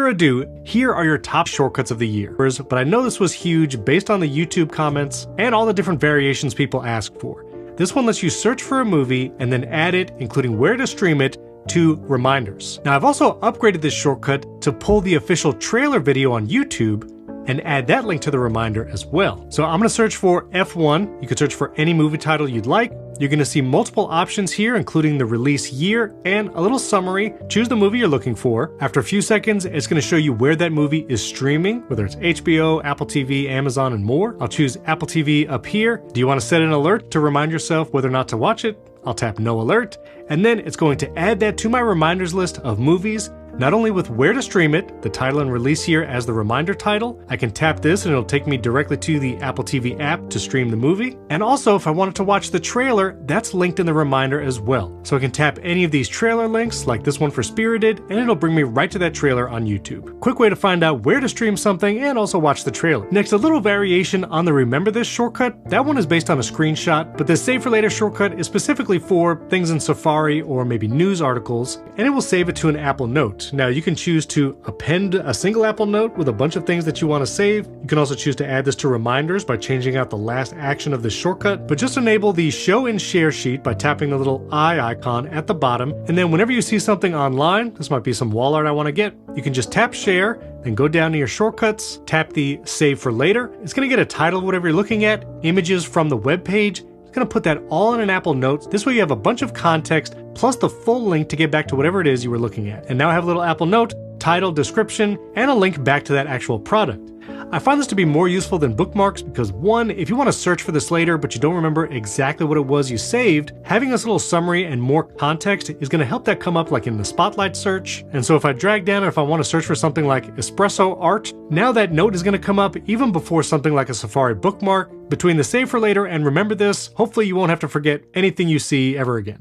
further ado, here are your top shortcuts of the year. But I know this was huge based on the YouTube comments and all the different variations people ask for. This one lets you search for a movie and then add it, including where to stream it, to reminders. Now I've also upgraded this shortcut to pull the official trailer video on YouTube and add that link to the reminder as well. So I'm gonna search for F1. You can search for any movie title you'd like. You're gonna see multiple options here, including the release year and a little summary. Choose the movie you're looking for. After a few seconds, it's gonna show you where that movie is streaming, whether it's HBO, Apple TV, Amazon, and more. I'll choose Apple TV up here. Do you wanna set an alert to remind yourself whether or not to watch it? I'll tap no alert, and then it's going to add that to my reminders list of movies, not only with where to stream it, the title and release year as the reminder title. I can tap this and it'll take me directly to the Apple TV app to stream the movie. And also, if I wanted to watch the trailer, that's linked in the reminder as well. So I can tap any of these trailer links, like this one for Spirited, and it'll bring me right to that trailer on YouTube. Quick way to find out where to stream something and also watch the trailer. Next, a little variation on the Remember This shortcut. That one is based on a screenshot, but the Save for Later shortcut is specifically for things in Safari or maybe news articles, and it will save it to an Apple Note. Now you can choose to append a single Apple Note with a bunch of things that you want to save. You can also choose to add this to reminders by changing out the last action of this shortcut, but just enable the show and share sheet by tapping the little eye icon at the bottom. And then whenever you see something online, this might be some wall art I want to get, you can just tap share, then go down to your shortcuts, tap the save for later. It's going to get a title of whatever you're looking at, images from the web page. It's going to put that all in an Apple Notes. This way you have a bunch of context plus the full link to get back to whatever it is you were looking at. And now I have a little Apple Note, title, description, and a link back to that actual product. I find this to be more useful than bookmarks because one, if you want to search for this later but you don't remember exactly what it was you saved, having this little summary and more context is going to help that come up like in the spotlight search. And so if I drag down or if I want to search for something like espresso art, now that note is going to come up even before something like a Safari bookmark. Between the Save for Later and Remember This, hopefully you won't have to forget anything you see ever again.